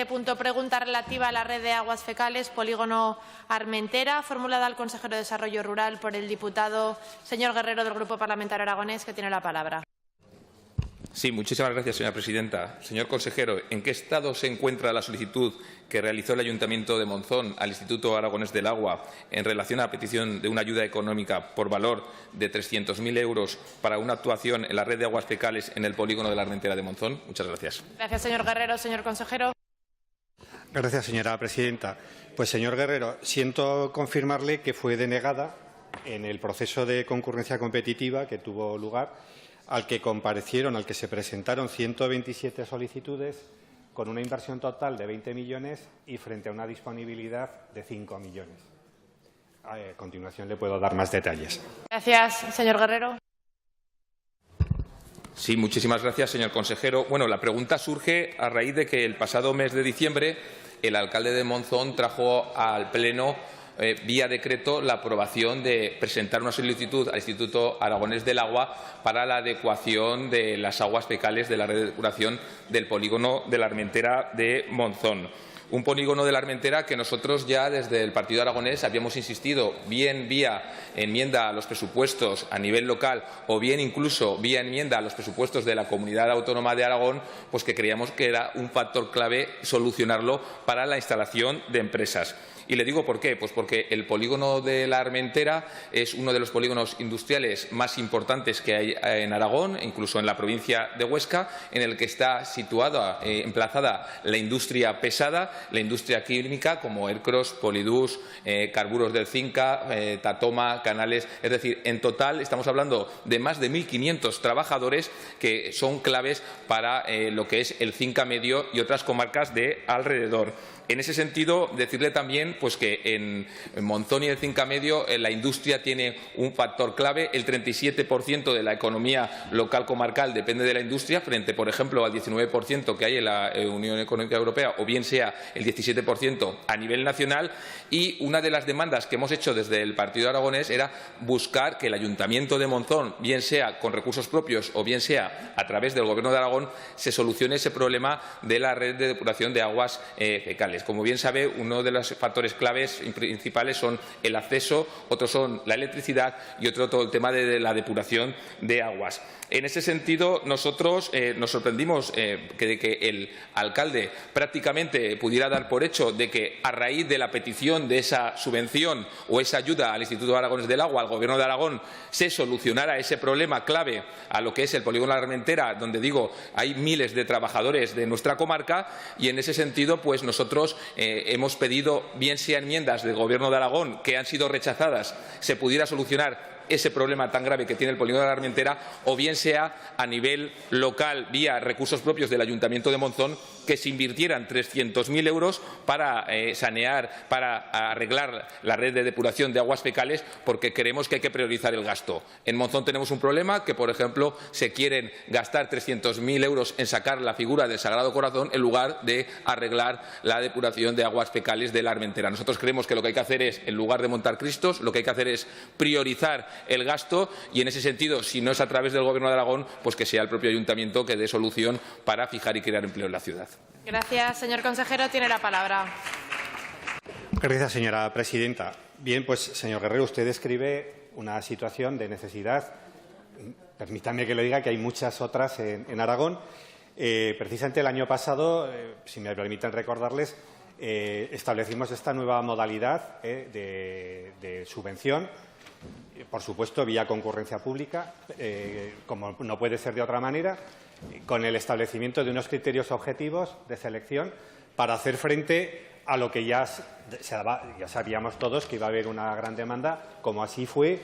Punto pregunta relativa a la red de aguas fecales, polígono Armentera, formulada al consejero de Desarrollo Rural por el diputado señor Guerrero del Grupo Parlamentario Aragonés, que tiene la palabra. Sí, muchísimas gracias, señora presidenta. Señor consejero, ¿en qué estado se encuentra la solicitud que realizó el Ayuntamiento de Monzón al Instituto Aragonés del Agua en relación a la petición de una ayuda económica por valor de 300.000 euros para una actuación en la red de aguas fecales en el polígono de la Armentera de Monzón? Muchas gracias. Gracias, señor Guerrero. Señor consejero. Gracias, señora presidenta. Pues, señor Guerrero, siento confirmarle que fue denegada en el proceso de concurrencia competitiva que tuvo lugar, al que comparecieron, al que se presentaron 127 solicitudes con una inversión total de 20 millones y frente a una disponibilidad de 5 millones. A continuación le puedo dar más detalles. Gracias, señor Guerrero. Sí, muchísimas gracias, señor consejero. Bueno, la pregunta surge a raíz de que el pasado mes de diciembre el alcalde de Monzón trajo al Pleno vía decreto la aprobación de presentar una solicitud al Instituto Aragonés del Agua para la adecuación de las aguas fecales de la red de depuración del polígono de la Armentera de Monzón. Un polígono de la Armentera que nosotros ya desde el Partido Aragonés habíamos insistido, bien vía enmienda a los presupuestos a nivel local o bien incluso vía enmienda a los presupuestos de la Comunidad Autónoma de Aragón, pues que creíamos que era un factor clave solucionarlo para la instalación de empresas. Y le digo por qué, pues porque el polígono de la Armentera es uno de los polígonos industriales más importantes que hay en Aragón, incluso en la provincia de Huesca, en el que está situada, emplazada la industria pesada, la industria química como Ercros, Polidus, Carburos del Cinca, Tatoma, Canales. Es decir, en total estamos hablando de más de 1.500 trabajadores que son claves para lo que es el Cinca Medio y otras comarcas de alrededor. En ese sentido, decirle también pues, que en Monzón y el Cinca Medio la industria tiene un factor clave. El 37% de la economía local comarcal depende de la industria, frente, por ejemplo, al 19% que hay en la Unión Económica Europea, o bien sea el 17% a nivel nacional. Y una de las demandas que hemos hecho desde el Partido Aragonés era buscar que el Ayuntamiento de Monzón, bien sea con recursos propios o bien sea a través del Gobierno de Aragón, se solucione ese problema de la red de depuración de aguas fecales. Como bien sabe, uno de los factores claves y principales son el acceso, otros son la electricidad y otro todo el tema de la depuración de aguas. En ese sentido, nosotros nos sorprendimos de que el alcalde prácticamente pudiera dar por hecho de que a raíz de la petición de esa subvención o esa ayuda al Instituto Aragonés del Agua, al Gobierno de Aragón, se solucionara ese problema clave a lo que es el polígono de la Armentera, donde digo hay miles de trabajadores de nuestra comarca, y en ese sentido pues nosotros hemos pedido, bien sea enmiendas del Gobierno de Aragón que han sido rechazadas, se pudiera solucionar ese problema tan grave que tiene el polígono de la Armentera, o bien sea a nivel local, vía recursos propios del Ayuntamiento de Monzón, que se invirtieran 300.000 euros para sanear, para arreglar la red de depuración de aguas fecales, porque creemos que hay que priorizar el gasto. En Monzón tenemos un problema que, por ejemplo, se quieren gastar 300.000 euros en sacar la figura del Sagrado Corazón en lugar de arreglar la depuración de aguas fecales de la Armentera. Nosotros creemos que lo que hay que hacer es, en lugar de montar cristos, lo que hay que hacer es priorizar el gasto, y en ese sentido, si no es a través del Gobierno de Aragón, pues que sea el propio Ayuntamiento que dé solución para fijar y crear empleo en la ciudad. Gracias, señor consejero. Tiene la palabra. Gracias, señora presidenta. Bien, pues, señor Guerrero, usted describe una situación de necesidad. Permítame que le diga que hay muchas otras en Aragón. Precisamente el año pasado, si me permiten recordarles, establecimos esta nueva modalidad de subvención, por supuesto, vía concurrencia pública, como no puede ser de otra manera, con el establecimiento de unos criterios objetivos de selección para hacer frente a lo que ya sabíamos todos que iba a haber una gran demanda, como así fue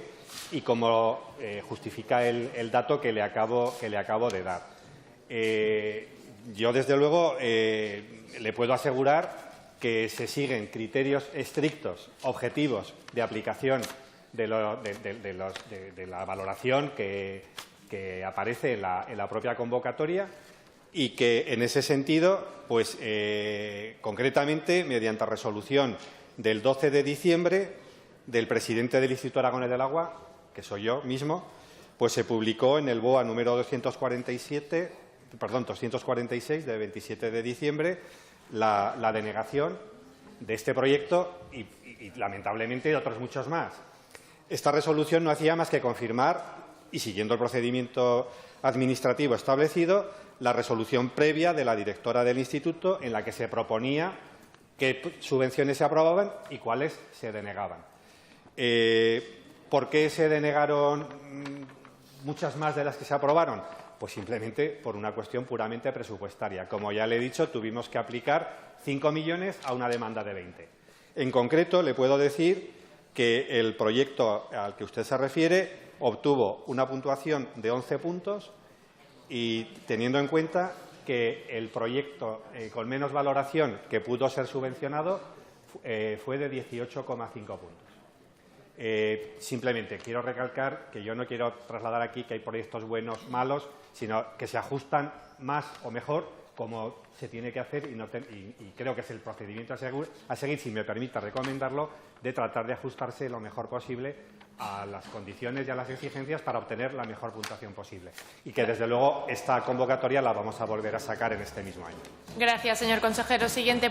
y como justifica el dato que le acabo de dar. Yo, desde luego, le puedo asegurar que se siguen criterios estrictos, objetivos, de aplicación de la valoración que aparece en la propia convocatoria, y que, en ese sentido, pues concretamente, mediante resolución del 12 de diciembre del presidente del Instituto Aragonés del Agua, que soy yo mismo, pues se publicó en el BOA número 246 de 27 de diciembre la denegación de este proyecto y, lamentablemente, de otros muchos más. Esta resolución no hacía más que confirmar, y siguiendo el procedimiento administrativo establecido, la resolución previa de la directora del instituto en la que se proponía qué subvenciones se aprobaban y cuáles se denegaban. ¿Por qué se denegaron muchas más de las que se aprobaron? Pues simplemente por una cuestión puramente presupuestaria. Como ya le he dicho, tuvimos que aplicar 5 millones a una demanda de 20. En concreto, le puedo decir que el proyecto al que usted se refiere obtuvo una puntuación de 11 puntos y, teniendo en cuenta que el proyecto con menos valoración que pudo ser subvencionado fue de 18,5 puntos. Simplemente quiero recalcar que yo no quiero trasladar aquí que hay proyectos buenos, malos, sino que se ajustan más o mejor como se tiene que hacer y creo que es el procedimiento a seguir, si me permite recomendarlo, de tratar de ajustarse lo mejor posible a las condiciones y a las exigencias para obtener la mejor puntuación posible. Y que, desde luego, esta convocatoria la vamos a volver a sacar en este mismo año. Gracias, señor consejero. Siguiente